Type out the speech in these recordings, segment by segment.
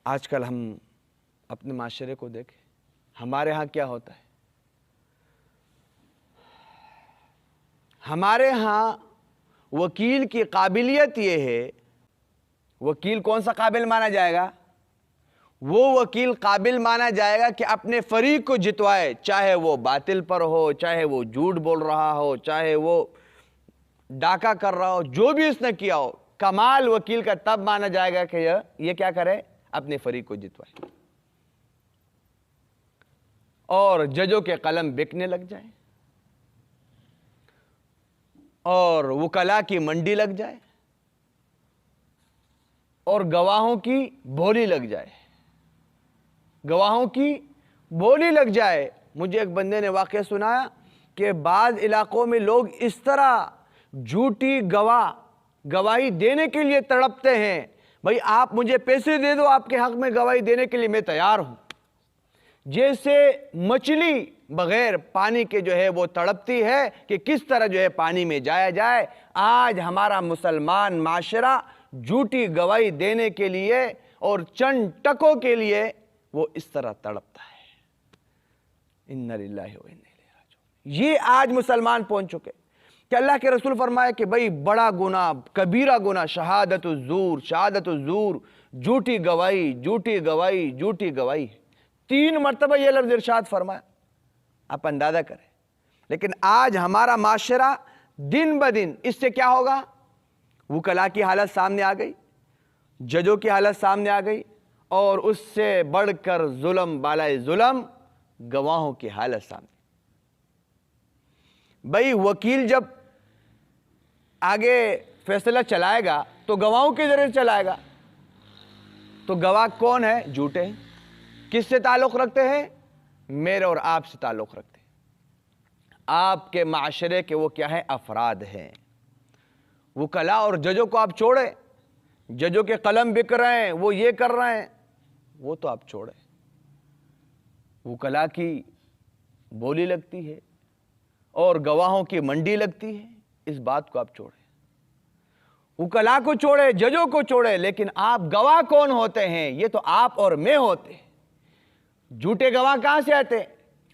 آج کل ہم اپنے معاشرے کو دیکھیں، ہمارے ہاں کیا ہوتا ہے؟ ہمارے ہاں وکیل کی قابلیت یہ ہے، وکیل کون سا قابل مانا جائے گا؟ وہ وکیل قابل مانا جائے گا کہ اپنے فریق کو جتوائے، چاہے وہ باطل پر ہو، چاہے وہ جھوٹ بول رہا ہو، چاہے وہ ڈاکہ کر رہا ہو، جو بھی اس نے کیا ہو، کمال وکیل کا تب مانا جائے گا کہ یہ کیا کرے؟ اپنے فریق کو جتوائے اور ججوں کے قلم بکنے لگ جائے اور وکلاء کی منڈی لگ جائے اور گواہوں کی بولی لگ جائے، گواہوں کی بولی لگ جائے۔ مجھے ایک بندے نے واقعہ سنایا کہ بعض علاقوں میں لوگ اس طرح جھوٹی گواہی دینے کے لیے تڑپتے ہیں، بھائی آپ مجھے پیسے دے دو، آپ کے حق میں گواہی دینے کے لیے میں تیار ہوں، جیسے مچھلی بغیر پانی کے جو ہے وہ تڑپتی ہے کہ کس طرح جو ہے پانی میں جایا جائے۔ آج ہمارا مسلمان معاشرہ جھوٹی گواہی دینے کے لیے اور چند ٹکوں کے لیے وہ اس طرح تڑپتا ہے۔ اِنَّ لِلَّهِ وَإِنَّ إِلَيْهِ رَاجِعُونَ۔ یہ آج مسلمان پہنچ چکے کہ اللہ کے رسول فرمایا کہ بھئی بڑا گناہ، کبیرہ گناہ، شہادت الزور، جھوٹی گواہی، جھوٹی گواہی، جھوٹی گواہی۔ 3 مرتبہ یہ لفظ ارشاد فرمایا، آپ اندازہ کریں۔ لیکن آج ہمارا معاشرہ دن بدن اس سے کیا ہوگا؟ وکلاء کی حالت سامنے آ گئی، ججوں کی حالت سامنے آ گئی، اور اس سے بڑھ کر ظلم بالائے ظلم گواہوں کی حالت سامنے۔ بھئی وکیل جب آگے فیصلہ چلائے گا تو گواہوں کے ذریعے چلائے گا، تو گواہ کون ہے؟ جھوٹے ہیں۔ کس سے تعلق رکھتے ہیں؟ میرے اور آپ سے تعلق رکھتے ہیں۔ آپ کے معاشرے کے وہ کیا ہے؟ افراد ہیں۔ وکلاء اور ججوں کو آپ چھوڑیں، ججوں کے قلم بک رہے ہیں، وہ یہ کر رہے ہیں، وہ تو آپ چھوڑیں۔ وکلاء کی بولی لگتی ہے اور گواہوں کی منڈی لگتی ہے، اس بات کو آپ چھوڑیں۔ وکلاء کو چھوڑے، ججوں کو چھوڑے، لیکن آپ گواہ کون ہوتے ہیں؟ یہ تو آپ اور میں ہوتے ہیں۔ جھوٹے گواہ کہاں سے آتے ہیں؟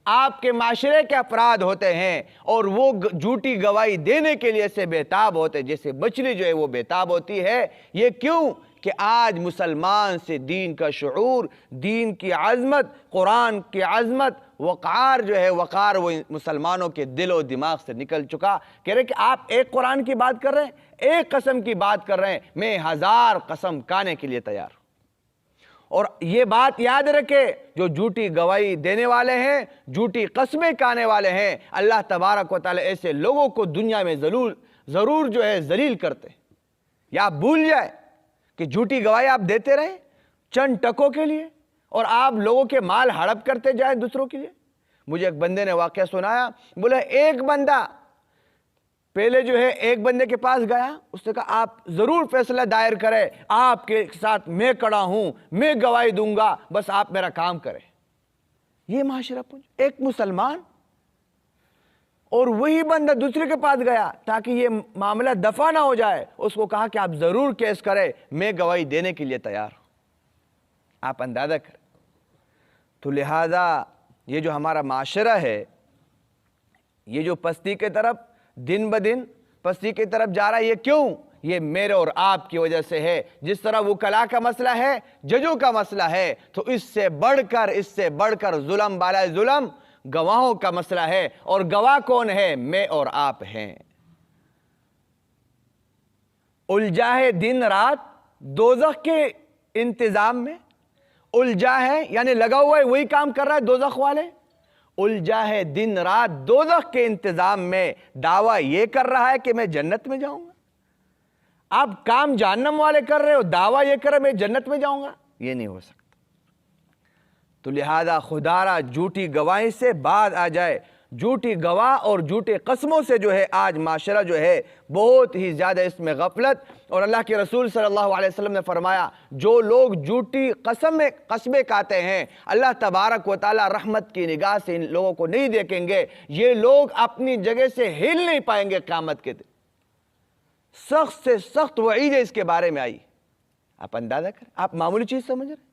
آپ کے معاشرے کے افراد ہوتے ہیں، اور وہ جھوٹی گواہی دینے کے لیے سے بےتاب ہوتے ہیں، جیسے مچھلی جو ہے وہ بےتاب ہوتی ہے۔ یہ کیوں؟ کہ آج مسلمان سے دین کا شعور، دین کی عظمت، قرآن کی عظمت، وقار جو ہے، وقار وہ مسلمانوں کے دل و دماغ سے نکل چکا۔ کہہ رہے کہ آپ ایک قرآن کی بات کر رہے ہیں، ایک قسم کی بات کر رہے ہیں، میں 1000 قسم کھانے کے لیے تیار ہوں۔ اور یہ بات یاد رکھے، جو جھوٹی گواہی دینے والے ہیں، جھوٹی قسمیں کھانے والے ہیں، اللہ تبارک و تعالی ایسے لوگوں کو دنیا میں ضرور جو ہے ذلیل کرتے ہیں۔ یا آپ بھول جائے کہ جھوٹی گواہی آپ دیتے رہیں چند ٹکوں کے لیے، اور آپ لوگوں کے مال ہڑپ کرتے جائیں دوسروں کے لیے۔ مجھے ایک بندے نے واقعہ سنایا، بولے ایک بندہ پہلے جو ہے ایک بندے کے پاس گیا، اس نے کہا آپ ضرور فیصلہ دائر کریں، آپ کے ساتھ میں کھڑا ہوں، میں گواہی دوں گا، بس آپ میرا کام کریں۔ یہ معاشرہ پہنچ ایک مسلمان، اور وہی بندہ دوسرے کے پاس گیا تاکہ یہ معاملہ دفع نہ ہو جائے، اس کو کہا کہ آپ ضرور کیس کریں، میں گواہی دینے کے لیے تیار ہوں۔ آپ اندازہ کریں۔ تو لہذا یہ جو ہمارا معاشرہ ہے، یہ جو پستی کے طرف دن بدن پستی کی طرف جا رہا ہے، یہ کیوں؟ یہ میرے اور آپ کی وجہ سے ہے۔ جس طرح وکلاء کا مسئلہ ہے، ججوں کا مسئلہ ہے، تو اس سے بڑھ کر ظلم بالائے ظلم گواہوں کا مسئلہ ہے۔ اور گواہ کون ہے؟ میں اور آپ ہیں۔ الجھا ہے دن رات دوزخ کے انتظام میں، الجھا ہے یعنی لگا ہوا ہے، وہی کام کر رہا ہے دوزخ والے۔ الجھا ہے دن رات دوزخ کے انتظام میں، دعویٰ یہ کر رہا ہے کہ میں جنت میں جاؤں گا۔ آپ کام جہنم والے کر رہے ہو، دعویٰ یہ کر رہے میں جنت میں جاؤں گا، یہ نہیں ہو سکتا۔ تو لہذا خدا را جھوٹی گواہی سے بعد آ جائے۔ جھوٹی گواہ اور جھوٹے قسموں سے جو ہے آج معاشرہ جو ہے بہت ہی زیادہ اس میں غفلت۔ اور اللہ کے رسول صلی اللہ علیہ وسلم نے فرمایا، جو لوگ جھوٹی قسمیں کھاتے ہیں، اللہ تبارک و تعالی رحمت کی نگاہ سے ان لوگوں کو نہیں دیکھیں گے۔ یہ لوگ اپنی جگہ سے ہل نہیں پائیں گے قیامت کے دن۔ سخت سے سخت وعید اس کے بارے میں آئی۔ آپ اندازہ کریں، آپ معمولی چیز سمجھ رہے ہیں؟